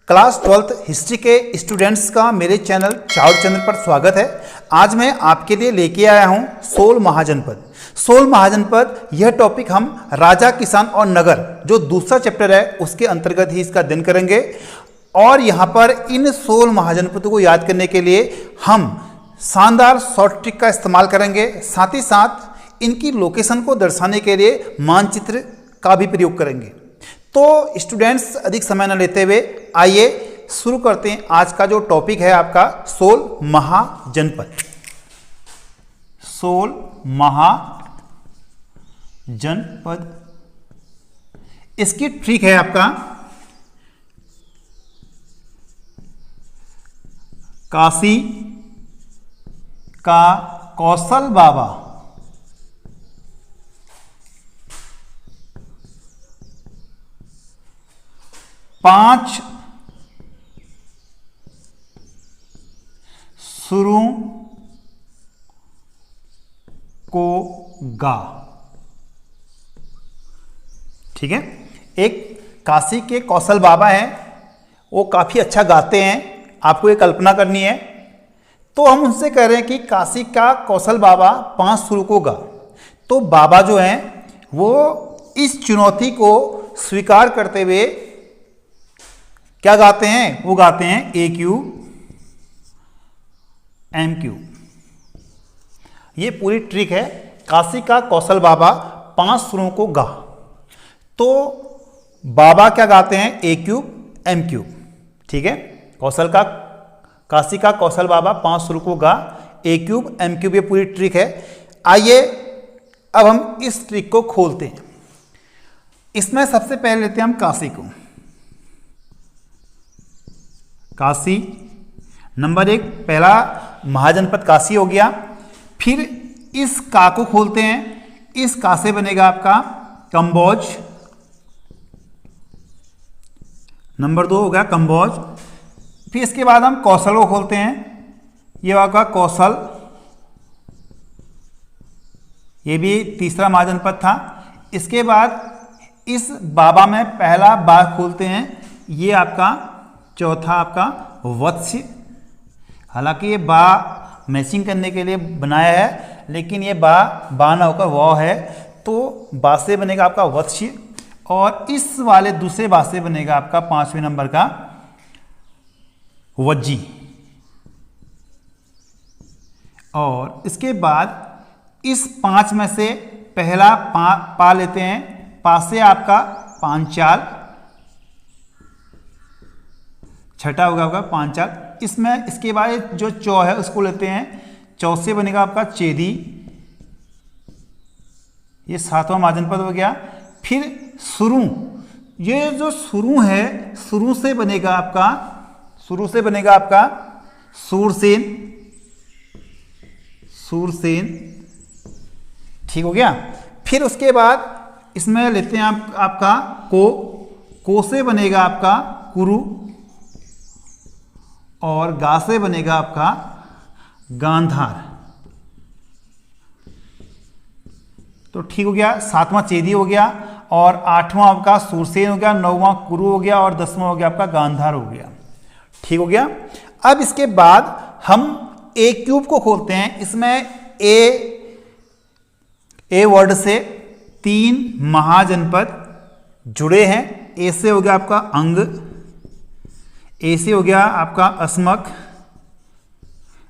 Class 12th history के students का मेरे चैनल चाउर चैनल पर स्वागत है। आज मैं आपके लिए लेके आया हूं सोल महाजनपद। सोल महाजनपद यह टॉपिक हम राजा, किसान और नगर जो दूसरा चैप्टर है उसके अंतर्गत ही इसका अध्ययन करेंगे। और यहाँ पर इन सोल महाजनपदों को याद करने के लिए हम शानदार शॉर्ट ट्रिक का इस्तेमाल करेंगे। साथ ही साथ इनकी लोकेशन को दर्शाने के लिए मानचित्र का भी प्रयोग करेंगे। तो स्टूडेंट्स अधिक समय न लेते हुए आइए शुरू करते हैं। आज का जो टॉपिक है आपका सोल महाजनपद। सोल महाजनपद, इसकी ट्रिक है आपका काशी का कौशल बाबा, पांच सुरों को गा। ठीक है, एक काशी के कौशल बाबा हैं, वो काफी अच्छा गाते हैं। आपको ये कल्पना करनी है। तो हम उनसे कह रहे हैं कि काशी का कौशल बाबा पांच सुरों को गा। तो बाबा जो हैं वो इस चुनौती को स्वीकार करते हुए क्या गाते हैं? वो गाते हैं AQ MQ। ये पूरी ट्रिक है। काशी का कौशल बाबा पांच सुरों को गा। तो बाबा क्या गाते हैं? AQ MQ। ठीक है, काशी का कौशल बाबा पांच सुरों को गा, AQ MQ। ये पूरी ट्रिक है। आइए अब हम इस ट्रिक को खोलते हैं। इसमें सबसे पहले लेते हैं हम काशी को। काशी नंबर 1, पहला महाजनपद काशी हो गया। फिर इस का को खोलते हैं। इस का से बनेगा आपका कंबोज। नंबर 2 हो गया कंबोज। फिर इसके बाद हम कौशल को खोलते हैं। ये होगा कौशल, ये भी तीसरा महाजनपद था। इसके बाद इस बाबा में पहला बा खोलते हैं। ये आपका चौथा आपका वत्स्य। हालांकि ये बा मैचिंग करने के लिए बनाया है, लेकिन ये बा ना होकर वौ है, तो बा से बनेगा आपका वत्स्य। और इस वाले दूसरे बा से बनेगा आपका 5वें नंबर का वज्जी। और इसके बाद इस 5 में से पहला पा लेते हैं। पा से आपका पांचाल, छठा होगा आपका पांचाल। इसमें इसके बाद जो चौ है उसको लेते हैं। चौ से बनेगा आपका चेदी। ये 7वां महाजनपद हो गया। फिर सुरू, ये जो सुरू है सुरू से बनेगा आपका सूरसेन। ठीक हो गया। फिर उसके बाद इसमें लेते हैं आपका को से बनेगा आपका कुरु। और गा से बनेगा आपका गांधार। तो ठीक हो गया। 7वां चेदी हो गया, और 8वां आपका सूरसेन हो गया, 9वां कुरु हो गया, और 10वां हो गया आपका गांधार हो गया। ठीक हो गया। अब इसके बाद हम AQ को खोलते हैं। इसमें ए वर्ड से 3 महाजनपद जुड़े हैं। ए से हो गया आपका अंग, ए से हो गया आपका अस्मक,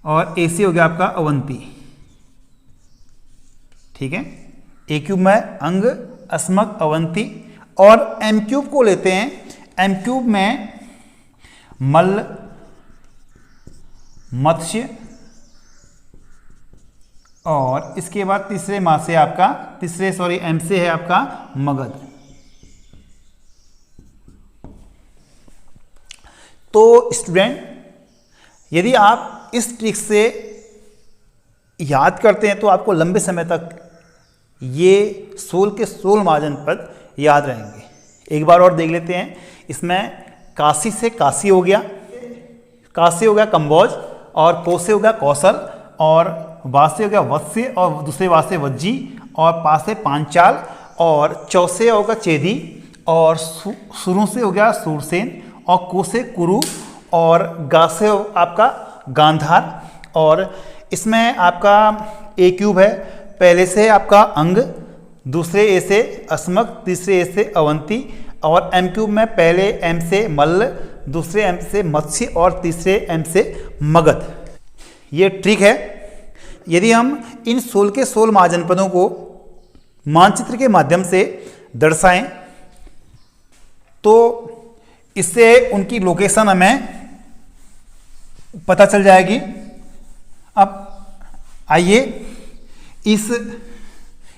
और ए से हो गया आपका अवंती। ठीक है, AQ में अंग, अस्मक, अवंती। और MQ को लेते हैं। MQ में मल्ल, मत्स्य, और इसके बाद तीसरे माह से आपका M से है आपका मगध। तो स्टूडेंट, यदि आप इस ट्रिक से याद करते हैं तो आपको लंबे समय तक ये सोल के सोल महाजनपद याद रहेंगे। एक बार और देख लेते हैं। इसमें काशी से काशी हो गया, काशी हो गया कंबोज, और को से हो गया कौशल, और वा से हो गया वत्स्य, और दूसरे वा से वज्जी, और पा से पांचाल, और चौ से होगा चेदी, और शुरू से हो गया सूरसेन, और कु से कुरु और गा से आपका गांधार। और इसमें आपका ए क्यूब है, पहले से आपका अंग, दूसरे ए से अस्मक, तीसरे ए से अवंती और एम क्यूब में पहले एम से मल्ल, दूसरे एम से मत्स्य और तीसरे एम से मगध। ये ट्रिक है। यदि हम इन 16 के 16 महाजनपदों को मानचित्र के माध्यम से दर्शाएं तो इससे उनकी लोकेशन हमें पता चल जाएगी। अब आइए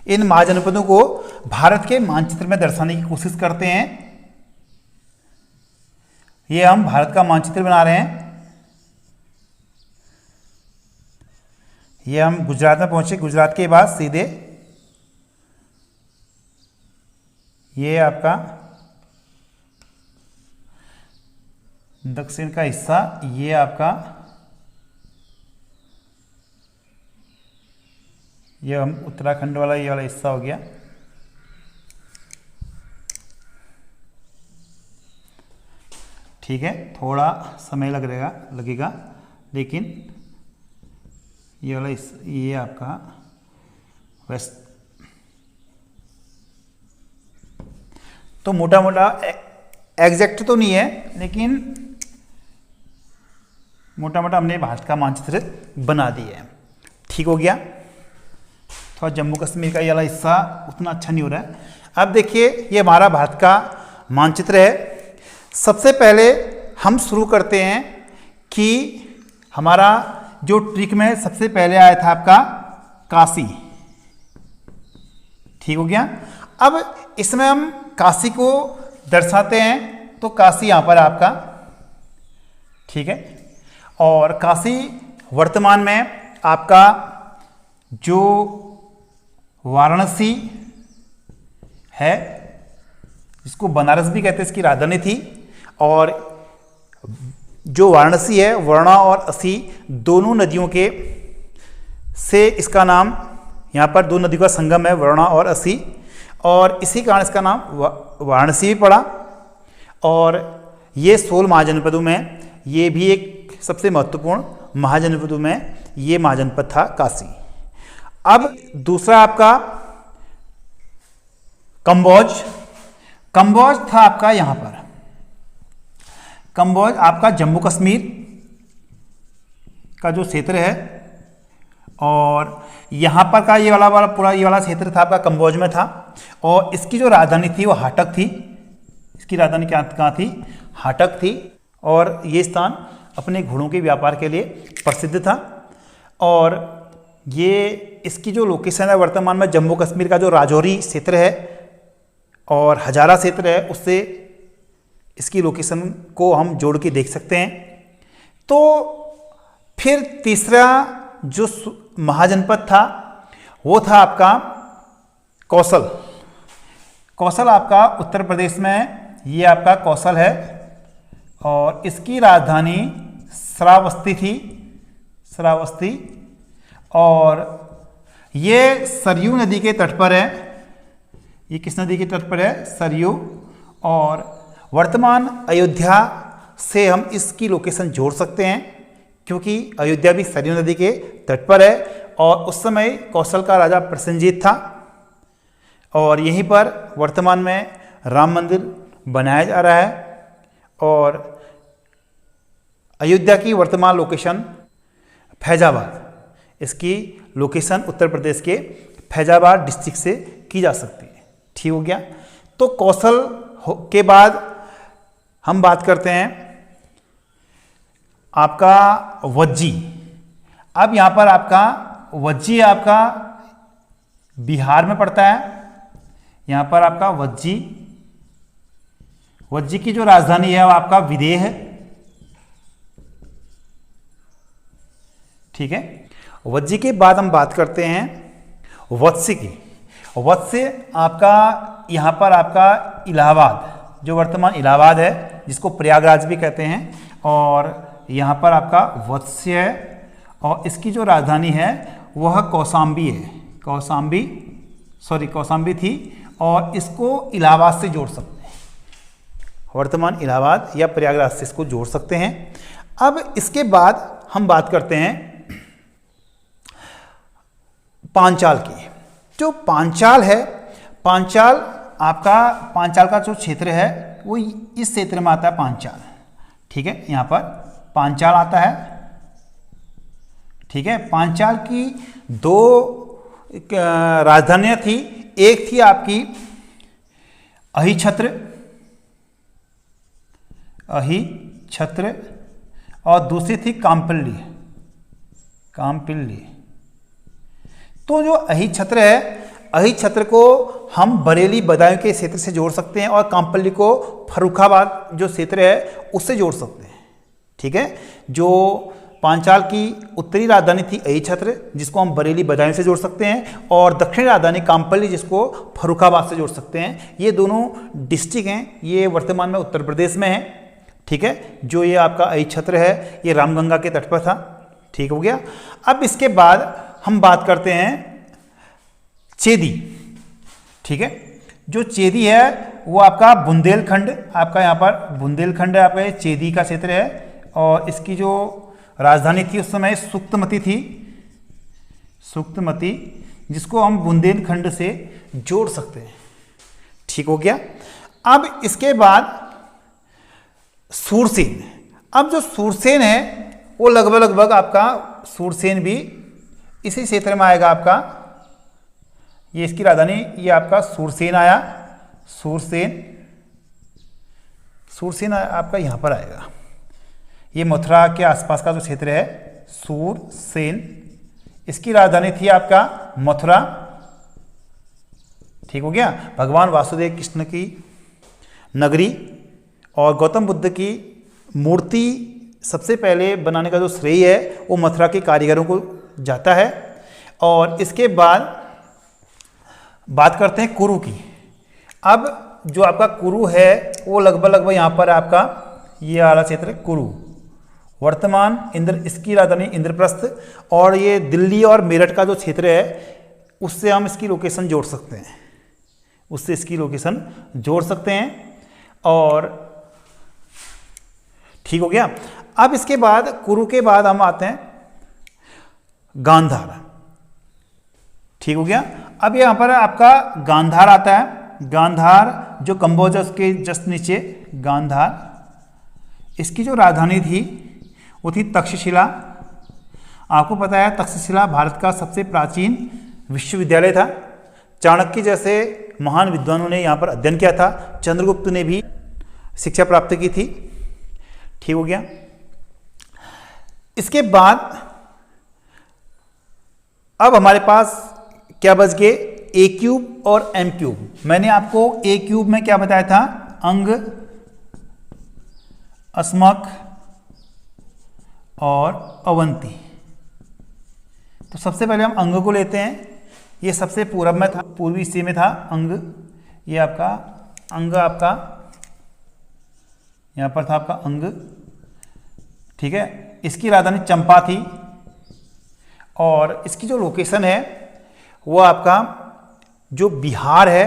इन महाजनपदों को भारत के मानचित्र में दर्शाने की कोशिश करते हैं। ये हम भारत का मानचित्र बना रहे हैं। ये हम गुजरात में पहुंचे, गुजरात के बाद सीधे ये आपका दक्षिण का हिस्सा, ये आपका ये हम उत्तराखंड वाला ये वाला हिस्सा हो गया। ठीक है, थोड़ा समय लगेगा लेकिन ये वाला ये आपका वेस्ट। तो मोटा मोटा एग्जैक्ट तो नहीं है लेकिन मोटा मोटा हमने भारत का मानचित्र बना दिया है। ठीक हो गया। थोड़ा जम्मू कश्मीर का ये वाला हिस्सा उतना अच्छा नहीं हो रहा है। अब देखिए ये हमारा भारत का मानचित्र है। सबसे पहले हम शुरू करते हैं कि हमारा जो ट्रिक में सबसे पहले आया था आपका काशी। ठीक हो गया। अब इसमें हम काशी को दर्शाते हैं तो काशी यहाँ पर आपका, ठीक है। और काशी वर्तमान में आपका जो वाराणसी है, जिसको बनारस भी कहते हैं, इसकी राजधानी थी। और जो वाराणसी है, वर्णा और असी दोनों नदियों के से इसका नाम, यहाँ पर दो नदियों का संगम है, वर्णा और असी, और इसी कारण इसका नाम वाराणसी भी पड़ा। और ये 16 महाजनपदों में ये भी एक सबसे महत्वपूर्ण महाजनपदों में ये महाजनपद था काशी। अब दूसरा आपका कंबोज। कंबोज था आपका यहाँ पर, कंबोज आपका जम्मू कश्मीर का जो क्षेत्र है। और यहाँ पर का ये वाला पूरा ये वाला क्षेत्र था आपका कंबोज में था। और इसकी जो राजधानी थी वो हाटक थी। इसकी राजधानी कहाँ थी? हाटक थी। और ये स्थान अपने घोड़ों के व्यापार के लिए प्रसिद्ध था। और ये इसकी जो लोकेशन है वर्तमान में जम्मू कश्मीर का जो राजौरी क्षेत्र है और हजारा क्षेत्र है, उससे इसकी लोकेशन को हम जोड़ के देख सकते हैं। तो फिर तीसरा जो महाजनपद था वो था आपका कौशल। कौशल आपका उत्तर प्रदेश में, ये आपका कौशल है। और इसकी राजधानी श्रावस्ती थी, श्रावस्ती। और ये सरयू नदी के तट पर है। ये किस नदी के तट पर है? सरयू। और वर्तमान अयोध्या से हम इसकी लोकेशन जोड़ सकते हैं क्योंकि अयोध्या भी सरयू नदी के तट पर है। और उस समय कौशल का राजा प्रसेनजीत था। और यहीं पर वर्तमान में राम मंदिर बनाया जा रहा है। और अयोध्या की वर्तमान लोकेशन फैजाबाद, इसकी लोकेशन उत्तर प्रदेश के फैजाबाद डिस्ट्रिक्ट से की जा सकती है। ठीक हो गया। तो कौशल के बाद हम बात करते हैं आपका वज्जी। अब यहाँ पर आपका वज्जी आपका बिहार में पड़ता है। यहाँ पर आपका वज्जी, वज्जी की जो राजधानी है वो आपका विदेह है। ठीक है। वज्जी के बाद हम बात करते हैं वत्स्य की। वत्स्य आपका यहाँ पर आपका इलाहाबाद, जो वर्तमान इलाहाबाद है, जिसको प्रयागराज भी कहते हैं। और यहाँ पर आपका वत्स्य है। और इसकी जो राजधानी है वह कौशाम्बी है। कौशाम्बी थी। और इसको इलाहाबाद से जोड़ सकते हैं। वर्तमान इलाहाबाद या प्रयागराज से इसको जोड़ सकते हैं। अब इसके बाद हम बात करते हैं पांचाल की। जो पांचाल है, पांचाल का जो क्षेत्र है वो इस क्षेत्र में आता है पांचाल। ठीक है, यहाँ पर पांचाल आता है। ठीक है, पांचाल की दो राजधानियां थी। एक थी आपकी अहिछत्र और दूसरी थी काम्पिल्ली। तो जो अहिछत्र है, अहिछत्र को हम बरेली बदायूं के क्षेत्र से जोड़ सकते हैं और काम्पिल्ली को फर्रुखाबाद जो क्षेत्र है उससे जोड़ सकते हैं। ठीक है, जो पांचाल की उत्तरी राजधानी थी अहिछत्र, जिसको हम बरेली बदायूं से जोड़ सकते हैं, और दक्षिणी राजधानी काम्पिल्ली, जिसको फर्रुखाबाद से जोड़ सकते हैं। ये दोनों डिस्ट्रिक्ट हैं, ये वर्तमान में उत्तर प्रदेश में है। ठीक है, जो ये आपका अहिछत्र है ये रामगंगा के तट पर था। ठीक हो गया। अब इसके बाद हम बात करते हैं चेदी। ठीक है, जो चेदी है वो आपका बुंदेलखंड, आपका यहाँ पर बुंदेलखंड है, आपका ये चेदी का क्षेत्र है। और इसकी जो राजधानी थी उस समय सुक्तमती थी, सुक्तमती, जिसको हम बुंदेलखंड से जोड़ सकते हैं। ठीक हो गया। अब इसके बाद सूरसेन। अब जो सूरसेन है वो लगभग आपका सूरसेन भी इसी क्षेत्र में आएगा। आपका ये इसकी राजधानी ये आपका सूरसेन आया। सूरसेन आपका यहाँ पर आएगा। ये मथुरा के आसपास का जो क्षेत्र है सूरसेन, इसकी राजधानी थी आपका मथुरा। ठीक हो गया। भगवान वासुदेव कृष्ण की नगरी और गौतम बुद्ध की मूर्ति सबसे पहले बनाने का जो श्रेय है वो मथुरा के कारीगरों को जाता है। और इसके बाद बात करते हैं कुरु की। अब जो आपका कुरु है वो लगभग यहाँ पर आपका ये वाला क्षेत्र है कुरु, वर्तमान इसकी राजधानी इंद्रप्रस्थ, और ये दिल्ली और मेरठ का जो क्षेत्र है उससे हम इसकी लोकेशन जोड़ सकते हैं, और ठीक हो गया। अब इसके बाद कुरु के बाद हम आते हैं गांधार। ठीक हो गया। अब यहाँ पर आपका गांधार आता है। गांधार जो कंबोज है उसके जस्ट नीचे गांधार, इसकी जो राजधानी थी वो थी तक्षशिला। आपको पता है तक्षशिला भारत का सबसे प्राचीन विश्वविद्यालय था। चाणक्य जैसे महान विद्वानों ने यहाँ पर अध्ययन किया था। चंद्रगुप्त ने भी शिक्षा प्राप्त की थी। ठीक हो गया। इसके बाद अब हमारे पास क्या बच गए, ए क्यूब और एम क्यूब। मैंने आपको ए क्यूब में क्या बताया था, अंग, अस्मक और अवंती। तो सबसे पहले हम अंग को लेते हैं। ये सबसे पूर्व में था, पूर्वी हिस्से में था अंग। ये आपका अंग आपका यहाँ पर था आपका अंग। ठीक है, इसकी राजधानी चंपा थी और इसकी जो लोकेशन है वो आपका जो बिहार है,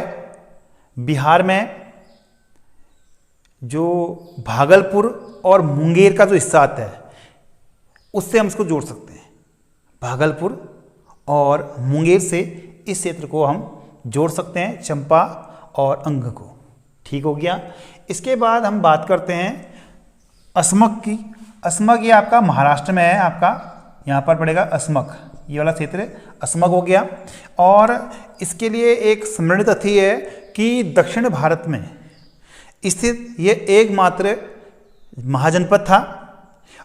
बिहार में जो भागलपुर और मुंगेर का जो हिस्सा आता है उससे हम इसको जोड़ सकते हैं। भागलपुर और मुंगेर से इस क्षेत्र को हम जोड़ सकते हैं, चंपा और अंग को। ठीक हो गया। इसके बाद हम बात करते हैं अस्मक की। अस्मक ये आपका महाराष्ट्र में है, आपका यहाँ पर पड़ेगा अस्मक, ये वाला क्षेत्र अस्मक हो गया। और इसके लिए एक स्मरणीय तथ्य है कि दक्षिण भारत में स्थित ये एकमात्र महाजनपद था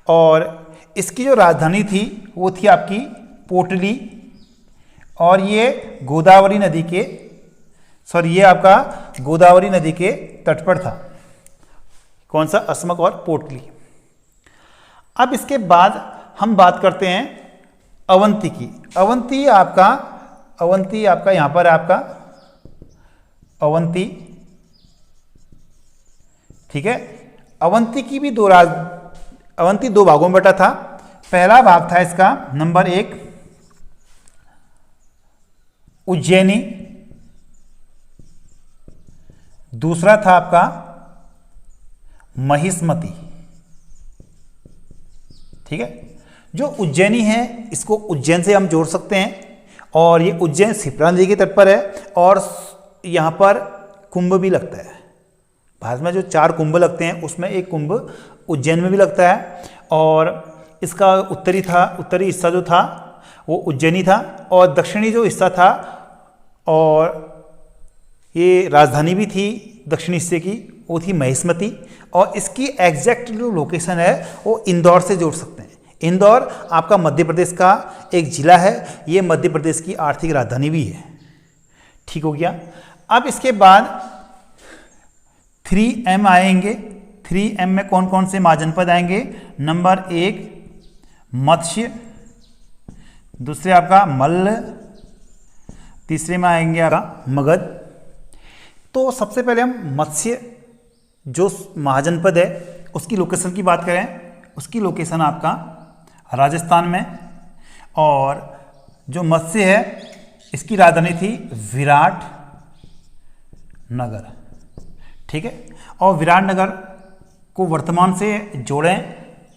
और इसकी जो राजधानी थी वो थी आपकी पोटली। और ये गोदावरी नदी के ये आपका गोदावरी नदी के तट पर था। कौन सा, अस्मक और पोटली। अब इसके बाद हम बात करते हैं अवंती की। अवंती आपका यहाँ पर है आपका अवंती। ठीक है, अवंती की भी अवंती दो भागों में बटा था। पहला भाग था इसका नंबर 1 उज्जैनी, दूसरा था आपका महिष्मति। ठीक है, जो उज्जैनी है इसको उज्जैन से हम जोड़ सकते हैं, और ये उज्जैन क्षिप्रा नदी के तट पर है, और यहाँ पर कुंभ भी लगता है। भारत में जो 4 कुंभ लगते हैं उसमें एक कुंभ उज्जैन में भी लगता है, और इसका उत्तरी हिस्सा जो था वो उज्जैनी था, और दक्षिणी जो हिस्सा था, और ये राजधानी भी थी दक्षिणी हिस्से की, वो थी महिष्मति, और इसकी एग्जैक्ट जो लोकेशन है वो इंदौर से जोड़ सकते हैं। इंदौर आपका मध्य प्रदेश का एक जिला है, ये मध्य प्रदेश की आर्थिक राजधानी भी है। ठीक हो गया। अब इसके बाद 3M आएंगे। 3M में कौन कौन से महाजनपद आएंगे? नंबर 1 मत्स्य, दूसरे आपका मल्ल, तीसरे में आएंगे आपका मगध। तो सबसे पहले हम मत्स्य जो महाजनपद है उसकी लोकेशन की बात करें, उसकी लोकेशन आपका राजस्थान में, और जो मत्स्य है इसकी राजधानी थी विराट नगर। ठीक है, और विराट नगर को वर्तमान से जोड़ें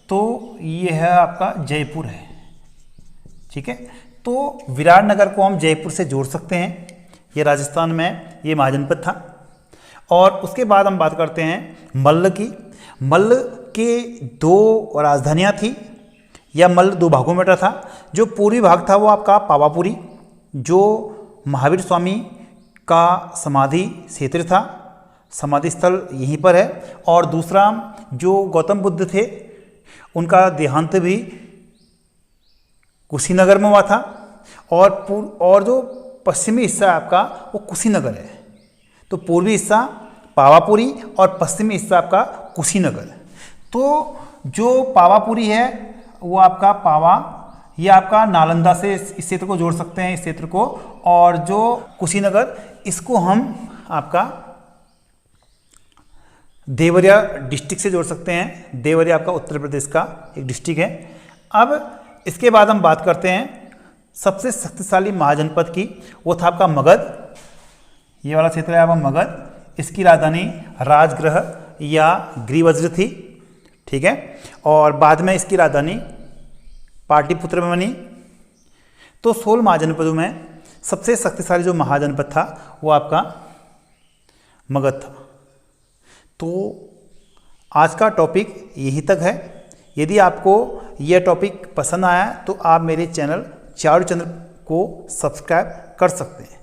तो ये है आपका जयपुर है। ठीक है, तो विराट नगर को हम जयपुर से जोड़ सकते हैं, ये राजस्थान में ये महाजनपद था। और उसके बाद हम बात करते हैं मल्ल की। मल्ल के 2 राजधानियाँ थी, या मल्ल 2 भागों में बटा था। जो पूर्वी भाग था वो आपका पावापुरी, जो महावीर स्वामी का समाधि क्षेत्र था, समाधि स्थल यहीं पर है। और दूसरा जो गौतम बुद्ध थे उनका देहांत भी कुशीनगर में हुआ था, और जो पश्चिमी हिस्सा आपका वो कुशीनगर है। तो पूर्वी हिस्सा पावापुरी और पश्चिमी हिस्सा आपका कुशीनगर। तो जो पावापुरी है वो आपका पावा, ये आपका नालंदा से इस क्षेत्र को जोड़ सकते हैं, इस क्षेत्र को। और जो कुशीनगर, इसको हम आपका देवरिया डिस्ट्रिक्ट से जोड़ सकते हैं। देवरिया आपका उत्तर प्रदेश का एक डिस्ट्रिक्ट है। अब इसके बाद हम बात करते हैं सबसे शक्तिशाली महाजनपद की, वो था आपका मगध। ये वाला क्षेत्र है आपका मगध, इसकी राजधानी राजगृह या गृहवज्र थी। ठीक है, और बाद में इसकी राजधानी पाटलिपुत्र में बनी। तो 16 महाजनपदों में सबसे शक्तिशाली जो महाजनपद था वो आपका मगध था। तो आज का टॉपिक यहीं तक है। यदि आपको यह टॉपिक पसंद आया तो आप मेरे चैनल चारुचंद्र को सब्सक्राइब कर सकते हैं।